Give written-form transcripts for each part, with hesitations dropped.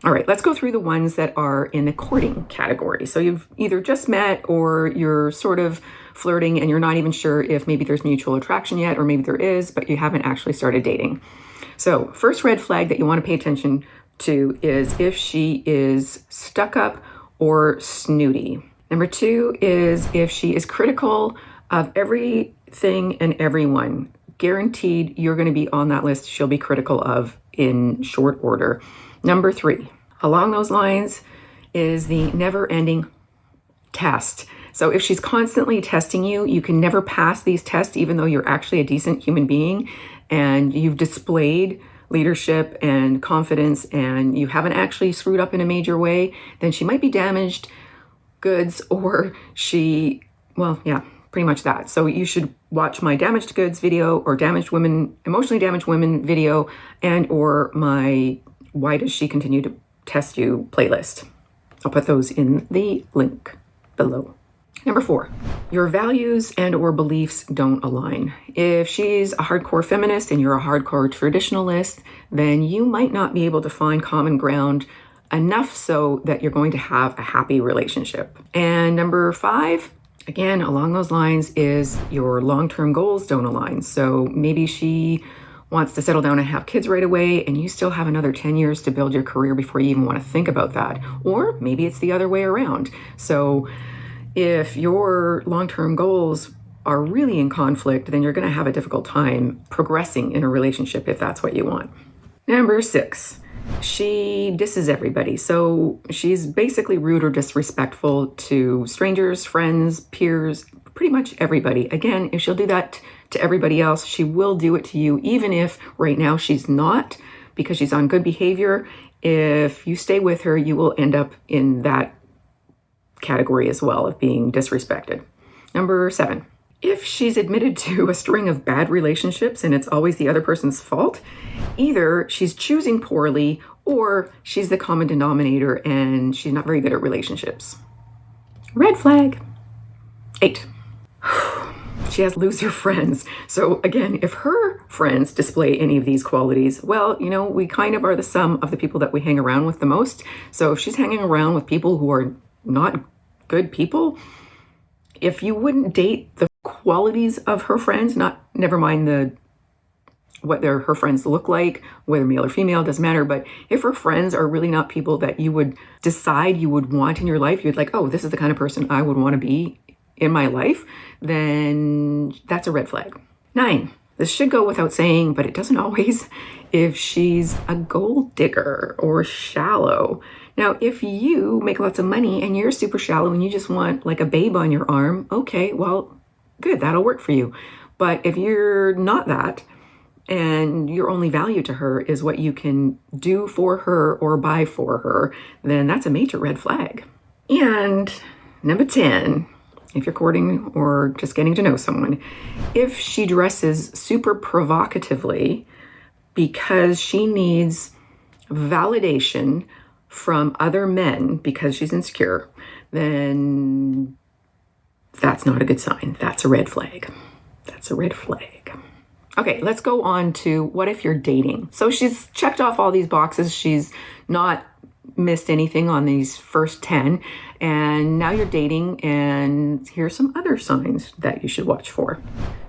All right, let's go through the ones that are in the courting category. So you've either just met or you're sort of flirting and you're not even sure if maybe there's mutual attraction yet, or maybe there is, but you haven't actually started dating. So first red flag that you want to pay attention to is if she is stuck up or snooty. Number 2 is if she is critical of everything and everyone. Guaranteed you're going to be on that list she'll be critical of in short order. Number 3, along those lines, is the never-ending test. So if she's constantly testing you, you can never pass these tests even though you're actually a decent human being and you've displayed leadership and confidence and you haven't actually screwed up in a major way, then she might be damaged goods, or she, well, yeah, pretty much that. So you should watch my damaged goods video or damaged women, emotionally damaged women video, and or my why does she continue to test you playlist. I'll put those in the link below. Number 4, your values and or beliefs don't align. If she's a hardcore feminist and you're a hardcore traditionalist, then you might not be able to find common ground enough so that you're going to have a happy relationship. And number 5, again, along those lines, is your long-term goals don't align. So maybe she wants to settle down and have kids right away, and you still have another 10 years to build your career before you even want to think about that. Or maybe it's the other way around. So if your long-term goals are really in conflict, then you're going to have a difficult time progressing in a relationship if that's what you want. Number 6, she disses everybody. So she's basically rude or disrespectful to strangers, friends, peers, pretty much everybody. Again, if she'll do that to everybody else, she will do it to you, even if right now she's not, because she's on good behavior. If you stay with her, you will end up in that category as well of being disrespected. Number 7, if she's admitted to a string of bad relationships and it's always the other person's fault, either she's choosing poorly or she's the common denominator and she's not very good at relationships. Red flag. 8, she has loser friends. So again, if her friends display any of these qualities, well, you know, we kind of are the sum of the people that we hang around with the most. So if she's hanging around with people who are not good people, if you wouldn't date the qualities of her friends, never mind what her friends look like, whether male or female, doesn't matter. But if her friends are really not people that you would decide you would want in your life, you'd like, oh, this is the kind of person I would want to be in my life, then that's a red flag. 9, this should go without saying, but it doesn't always, if she's a gold digger or shallow. Now, if you make lots of money and you're super shallow and you just want like a babe on your arm, okay, well, good, that'll work for you. But if you're not that, and your only value to her is what you can do for her or buy for her, then that's a major red flag. And number 10, if you're courting or just getting to know someone, if she dresses super provocatively because she needs validation from other men because she's insecure, then that's not a good sign. That's a red flag. That's a red flag. Okay, let's go on to what if you're dating. So she's checked off all these boxes. She's not missed anything on these first 10. And now you're dating, and here's some other signs that you should watch for.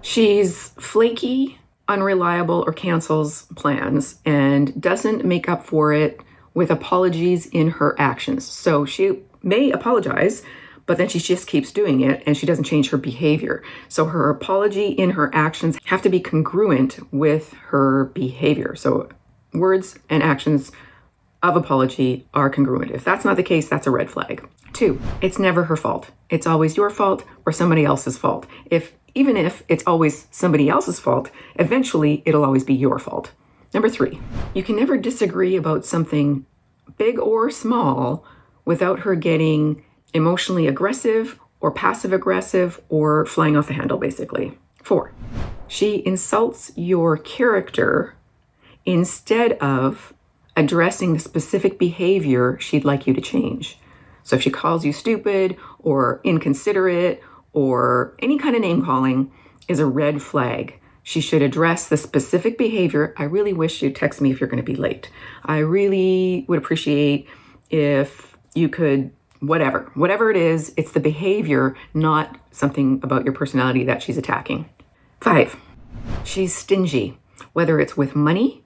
She's flaky, unreliable, or cancels plans and doesn't make up for it with apologies in her actions. So she may apologize, but then she just keeps doing it and she doesn't change her behavior. So her apology in her actions have to be congruent with her behavior. So words and actions of apology are congruent. If that's not the case, that's a red flag. 2, it's never her fault. It's always your fault or somebody else's fault. Even if it's always somebody else's fault, eventually it'll always be your fault. Number 3, you can never disagree about something big or small without her getting emotionally aggressive or passive aggressive or flying off the handle, basically. 4, she insults your character instead of addressing the specific behavior she'd like you to change. So if she calls you stupid or inconsiderate or any kind of name calling is a red flag. She should address the specific behavior. I really wish you'd text me if you're going to be late. I really would appreciate if you could, whatever it is, it's the behavior, not something about your personality that she's attacking. 5, she's stingy, whether it's with money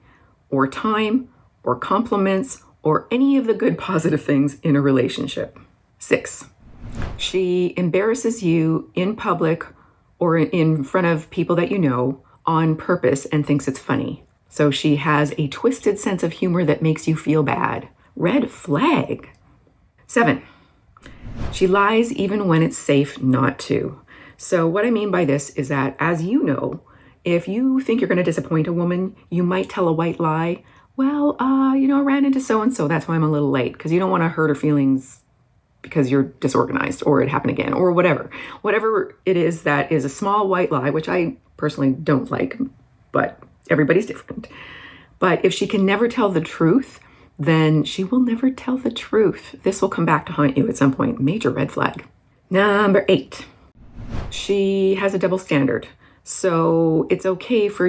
or time or compliments or any of the good positive things in a relationship. 6, she embarrasses you in public or in front of people that you know on purpose and thinks it's funny. So she has a twisted sense of humor that makes you feel bad. Red flag. 7, she lies even when it's safe not to. So what I mean by this is that, as you know, if you think you're going to disappoint a woman, you might tell a white lie. Well, I ran into so-and-so, that's why I'm a little late, because you don't want to hurt her feelings because you're disorganized or it happened again or whatever. Whatever it is that is a small white lie, which I personally don't like, but everybody's different. But if she can never tell the truth, then she will never tell the truth. This will come back to haunt you at some point. Major red flag. Number 8, she has a double standard. So it's okay for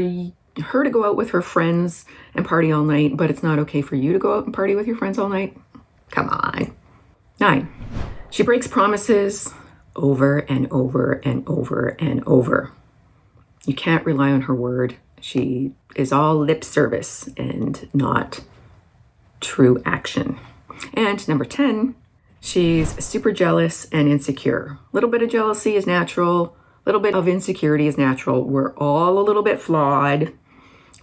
her to go out with her friends and party all night, but it's not okay for you to go out and party with your friends all night. Come on. 9, she breaks promises over and over and over and over. You can't rely on her word. She is all lip service and not true action. And number 10, she's super jealous and insecure. A little bit of jealousy is natural. A little bit of insecurity is natural. We're all a little bit flawed.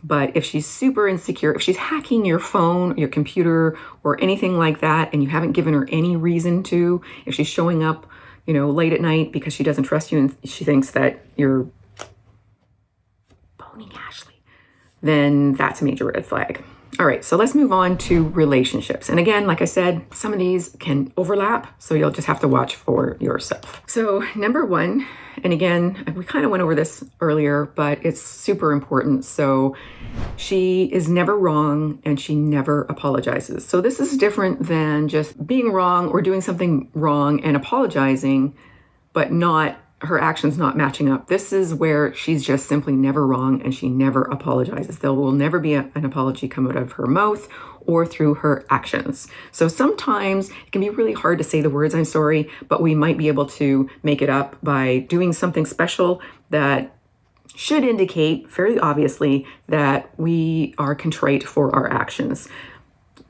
But if she's super insecure, if she's hacking your phone, your computer, or anything like that, and you haven't given her any reason to, if she's showing up, late at night because she doesn't trust you and she thinks that you're boning Ashley, then that's a major red flag. All right, so let's move on to relationships. And again, like I said, some of these can overlap, so you'll just have to watch for yourself. So number 1, and again, we kind of went over this earlier, but it's super important. So she is never wrong and she never apologizes. So this is different than just being wrong or doing something wrong and apologizing, but not her actions not matching up. This is where she's just simply never wrong and she never apologizes. There will never be an apology come out of her mouth or through her actions. So sometimes it can be really hard to say the words "I'm sorry," but we might be able to make it up by doing something special that should indicate fairly obviously that we are contrite for our actions.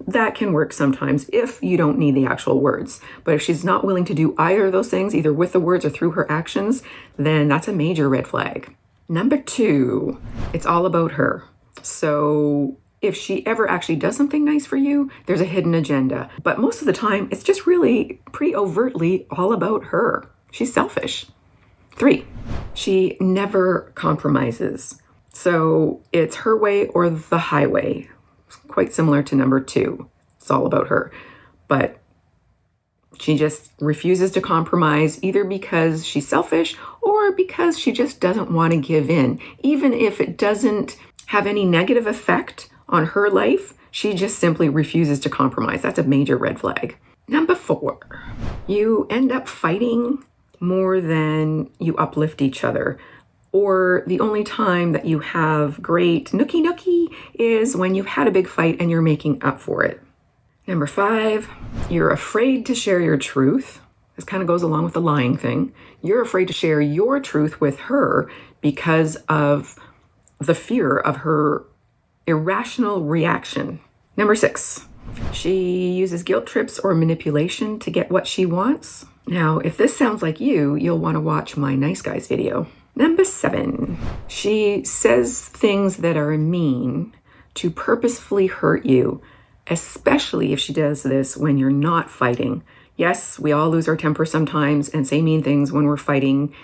That can work sometimes if you don't need the actual words. But if she's not willing to do either of those things, either with the words or through her actions, then that's a major red flag. Number 2, it's all about her. So if she ever actually does something nice for you, there's a hidden agenda. But most of the time, it's just really pretty overtly all about her. She's selfish. 3, she never compromises. So it's her way or the highway. Quite similar to number 2. It's all about her. But she just refuses to compromise, either because she's selfish or because she just doesn't want to give in. Even if it doesn't have any negative effect on her life, she just simply refuses to compromise. That's a major red flag. Number 4, you end up fighting more than you uplift each other. Or the only time that you have great nookie is when you've had a big fight and you're making up for it. Number 5, you're afraid to share your truth. This kind of goes along with the lying thing. You're afraid to share your truth with her because of the fear of her irrational reaction. Number 6, she uses guilt trips or manipulation to get what she wants. Now, if this sounds like you'll want to watch my nice guys video. Number 7, she says things that are mean to purposefully hurt you, especially if she does this when you're not fighting. Yes, we all lose our temper sometimes and say mean things when we're fighting,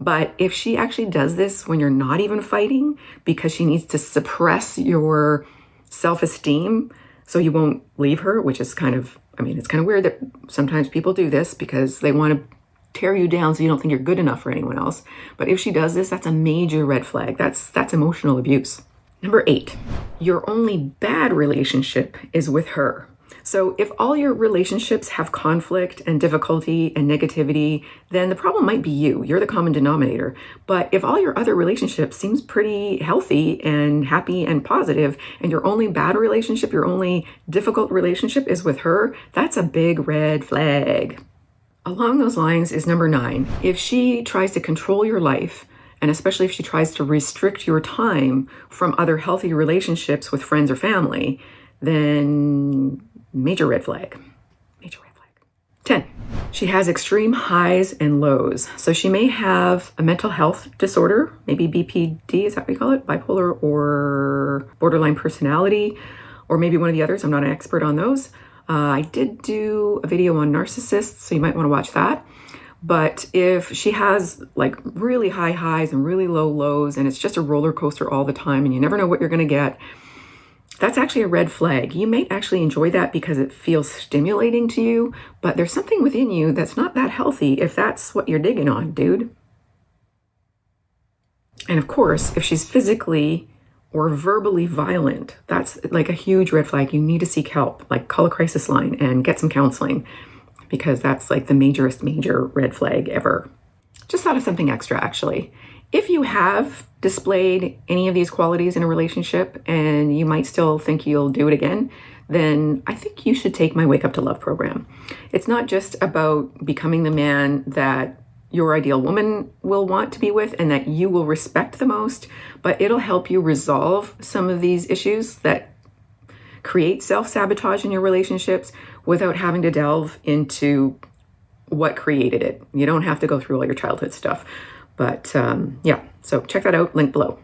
but if she actually does this when you're not even fighting because she needs to suppress your self-esteem so you won't leave her, which is it's kind of weird that sometimes people do this because they want to tear you down so you don't think you're good enough for anyone else. But if she does this, that's a major red flag. That's emotional abuse. Number 8, your only bad relationship is with her. So if all your relationships have conflict and difficulty and negativity, then the problem might be you. You're the common denominator. But if all your other relationships seems pretty healthy and happy and positive, and your only bad relationship, your only difficult relationship is with her, that's a big red flag. Along those lines is number 9. If she tries to control your life, and especially if she tries to restrict your time from other healthy relationships with friends or family, then major red flag. Major red flag. 10. She has extreme highs and lows. So she may have a mental health disorder, maybe BPD, is that what we call it? Bipolar or borderline personality, or maybe one of the others. I'm not an expert on those. I did do a video on narcissists, so you might want to watch that. But if she has like really high highs and really low lows, and it's just a roller coaster all the time, and you never know what you're going to get, that's actually a red flag. You may actually enjoy that because it feels stimulating to you, but there's something within you that's not that healthy if that's what you're digging on, dude. And of course, if she's physically or verbally violent, that's like a huge red flag. You need to seek help, like call a crisis line and get some counseling, because that's like the major red flag ever. Just thought of something extra, actually. If you have displayed any of these qualities in a relationship and you might still think you'll do it again, then I think you should take my Wake Up to Love program. It's not just about becoming the man that your ideal woman will want to be with and that you will respect the most, but it'll help you resolve some of these issues that create self-sabotage in your relationships without having to delve into what created it. You don't have to go through all your childhood stuff. But yeah, so check that out, link below.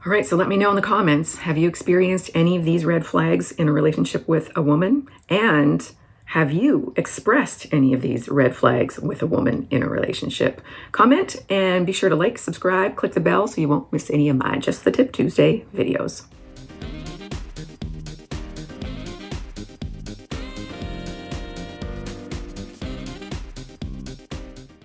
All right, so let me know in the comments, have you experienced any of these red flags in a relationship with a woman? And have you expressed any of these red flags with a woman in a relationship? Comment and be sure to like, subscribe, click the bell so you won't miss any of my Just the Tip Tuesday videos.